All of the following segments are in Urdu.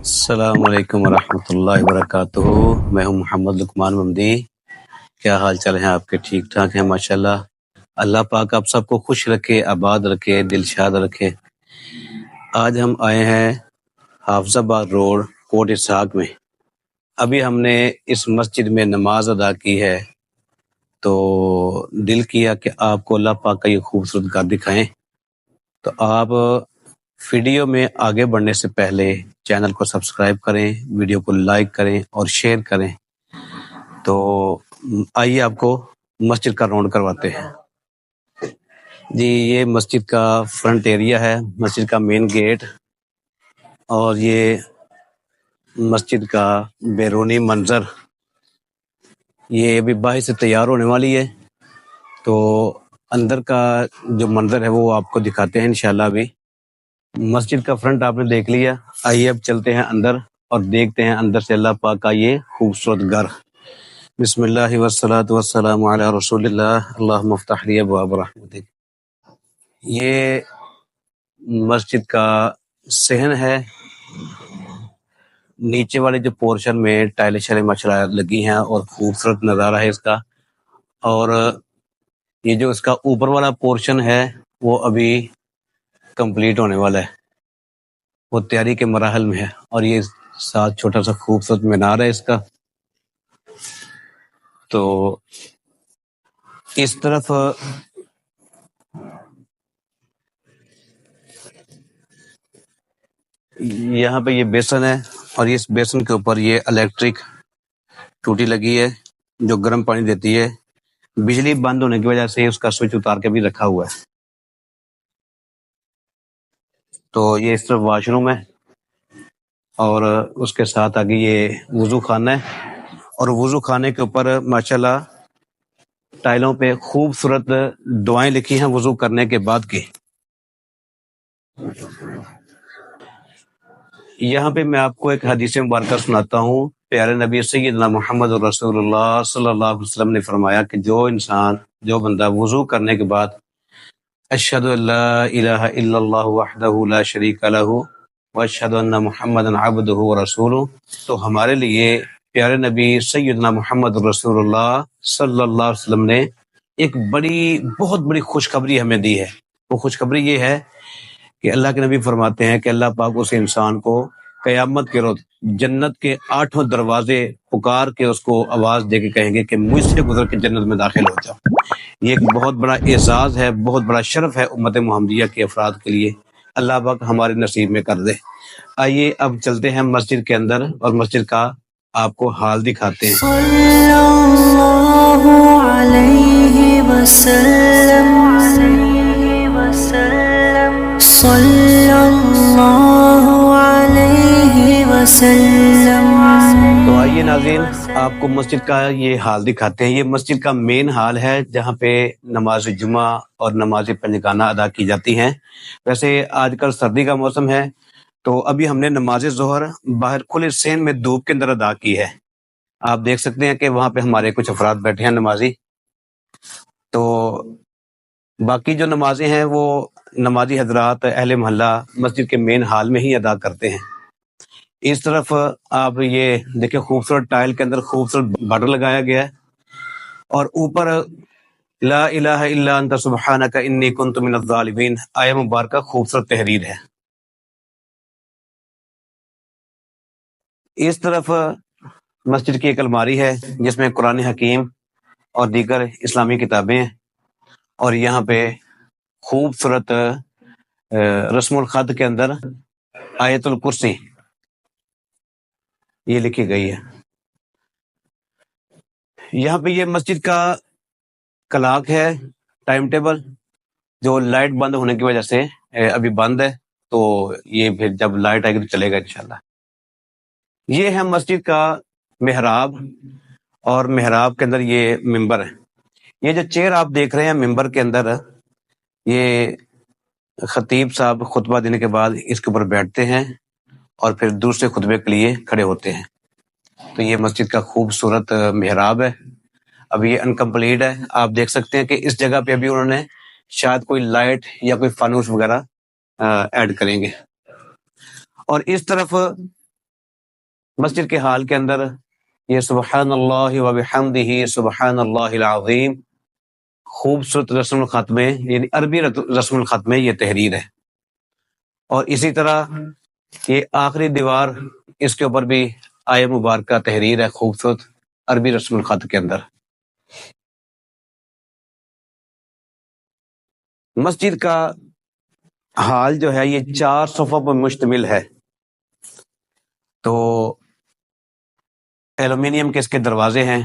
السلام علیکم ورحمۃ اللہ وبرکاتہ۔ میں ہوں محمد لقمان ممدی۔ کیا حال چال ہیں آپ کے؟ ٹھیک ٹھاک ہیں ماشاءاللہ۔ اللہ پاک آپ سب کو خوش رکھے، آباد رکھے، دل شاد رکھے۔ آج ہم آئے ہیں حافظ آباد روڈ کوٹ اسحاق میں۔ ابھی ہم نے اس مسجد میں نماز ادا کی ہے، تو دل کیا کہ آپ کو اللہ پاک کا یہ خوبصورت گھر دکھائیں۔ تو آپ ویڈیو میں آگے بڑھنے سے پہلے چینل کو سبسکرائب کریں، ویڈیو کو لائک کریں اور شیئر کریں۔ تو آئیے آپ کو مسجد کا راؤنڈ کرواتے ہیں۔ جی، یہ مسجد کا فرنٹ ایریا ہے، مسجد کا مین گیٹ، اور یہ مسجد کا بیرونی منظر۔ یہ ابھی باہر سے تیار ہونے والی ہے، تو اندر کا جو منظر ہے وہ آپ کو دکھاتے ہیں انشاءاللہ۔ ابھی مسجد کا فرنٹ آپ نے دیکھ لیا، آئیے اب چلتے ہیں اندر اور دیکھتے ہیں اندر سے اللہ پاک کا یہ خوبصورت گھر۔ بسم اللہ والصلاۃ والسلام علی رسول اللہ، اللہم افتح لی ابواب رحمتک۔ یہ مسجد کا صحن ہے۔ نیچے والے جو پورشن میں ٹائلیں شائلیں ماشاءاللہ لگی ہیں اور خوبصورت نظارہ ہے اس کا، اور یہ جو اس کا اوپر والا پورشن ہے وہ ابھی کمپلیٹ ہونے والا ہے، وہ تیاری کے مراحل میں ہے۔ اور یہ ساتھ چھوٹا سا خوبصورت مینار ہے اس کا۔ تو اس طرف یہاں پہ یہ بیسن ہے، اور اس بیسن کے اوپر یہ الیکٹرک ٹوٹی لگی ہے جو گرم پانی دیتی ہے۔ بجلی بند ہونے کی وجہ سے اس کا سوئچ اتار کے بھی رکھا ہوا ہے۔ تو یہ اس طرف واش روم ہے، اور اس کے ساتھ آگے یہ وضو خانہ ہے، اور وضو خانے کے اوپر ماشاءاللہ ٹائلوں پہ خوبصورت دعائیں لکھی ہیں وضو کرنے کے بعد کی۔ یہاں پہ میں آپ کو ایک حدیث مبارکہ سناتا ہوں۔ پیارے نبی سیدنا محمد رسول اللہ صلی اللہ علیہ وسلم نے فرمایا کہ جو بندہ وضو کرنے کے بعد اشہد ان لا الہ الا اللہ وحدہ لا شریک لہ واشہد ان محمدا عبدہ ورسولہ، تو ہمارے لیے پیارے نبی سیدنا محمد رسول اللہ صلی اللہ علیہ وسلم نے ایک بہت بڑی خوشخبری ہمیں دی ہے۔ وہ خوشخبری یہ ہے کہ اللہ کے نبی فرماتے ہیں کہ اللہ پاک اس انسان کو قیامت کے روز جنت کے 8 دروازے پکار کے اس کو آواز دے کے کہیں گے کہ مجھ سے گزر کے جنت میں داخل ہو جاؤ۔ یہ ایک بہت بڑا اعزاز ہے، بہت بڑا شرف ہے امت محمدیہ کے افراد کے لیے۔ اللہ پاک ہمارے نصیب میں کر دے۔ آئیے اب چلتے ہیں مسجد کے اندر اور مسجد کا آپ کو حال دکھاتے ہیں۔ صلی اللہ علیہ وسلم، صلی اللہ علیہ وسلم۔ تو آئیے ناظرین، آپ کو مسجد کا یہ حال دکھاتے ہیں۔ یہ مسجد کا مین حال ہے جہاں پہ نماز جمعہ اور نماز پنجگانہ ادا کی جاتی ہیں۔ ویسے آج کل سردی کا موسم ہے، تو ابھی ہم نے نماز ظہر باہر کھلے صحن میں دھوپ کے اندر ادا کی ہے۔ آپ دیکھ سکتے ہیں کہ وہاں پہ ہمارے کچھ افراد بیٹھے ہیں نمازی۔ تو باقی جو نمازیں ہیں وہ نمازی حضرات اہل محلہ مسجد کے مین حال میں ہی ادا کرتے ہیں۔ اس طرف آپ یہ دیکھیں، خوبصورت ٹائل کے اندر خوبصورت بارڈر لگایا گیا ہے، اور اوپر لا الہ الا انت سبحانک انی کنت من الظالمین آیہ مبارکہ خوبصورت تحریر ہے۔ اس طرف مسجد کی ایک الماری ہے جس میں قرآن حکیم اور دیگر اسلامی کتابیں ہیں، اور یہاں پہ خوبصورت رسم الخط کے اندر آیت الکرسی یہ لکھی گئی ہے۔ یہاں پہ یہ مسجد کا کلاک ہے، ٹائم ٹیبل، جو لائٹ بند ہونے کی وجہ سے ابھی بند ہے، تو یہ پھر جب لائٹ آئے گی تو چلے گا انشاءاللہ۔ یہ ہے مسجد کا محراب، اور محراب کے اندر یہ ممبر ہے۔ یہ جو چیئر آپ دیکھ رہے ہیں ممبر کے اندر، یہ خطیب صاحب خطبہ دینے کے بعد اس کے اوپر بیٹھتے ہیں اور پھر دوسرے خطبے کے لیے کھڑے ہوتے ہیں۔ تو یہ مسجد کا خوبصورت محراب ہے، ابھی یہ انکمپلیٹ ہے۔ آپ دیکھ سکتے ہیں کہ اس جگہ پہ ابھی انہوں نے شاید کوئی لائٹ یا کوئی فانوس وغیرہ ایڈ کریں گے۔ اور اس طرف مسجد کے حال کے اندر یہ سبحان اللہ و بحمدہ سبحان اللہ العظیم خوبصورت رسم الختم یعنی عربی رسم الختم یہ تحریر ہے، اور اسی طرح یہ آخری دیوار اس کے اوپر بھی آیہ مبارکہ تحریر ہے خوبصورت عربی رسم الخط کے اندر۔ مسجد کا حال جو ہے یہ 4 صفوں پر مشتمل ہے، تو ایلومینیم کے اس کے دروازے ہیں،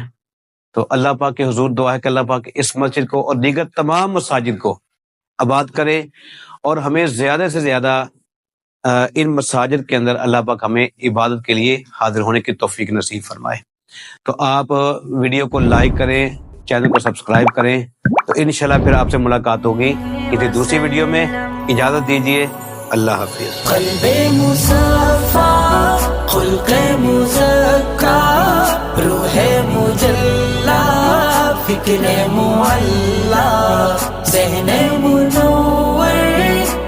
تو اللہ پاک کے حضور دعا ہے کہ اللہ پاک اس مسجد کو اور دیگر تمام مساجد کو آباد کرے، اور ہمیں زیادہ سے زیادہ ان مساجد کے اندر اللہ پاک ہمیں عبادت کے لیے حاضر ہونے کی توفیق نصیب فرمائے۔ تو آپ ویڈیو کو لائک کریں، چینل کو سبسکرائب کریں، تو انشاءاللہ پھر آپ سے ملاقات ہوگی کسی دوسری ویڈیو میں۔ اجازت دیجیے، اللہ حافظ۔ قلب مصفا خلق مزکا روح مجلا فکر معلا ذہن منور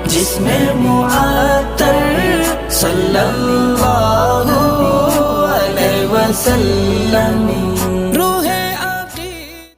جسم معطر صلی اللہ علیہ وسلم۔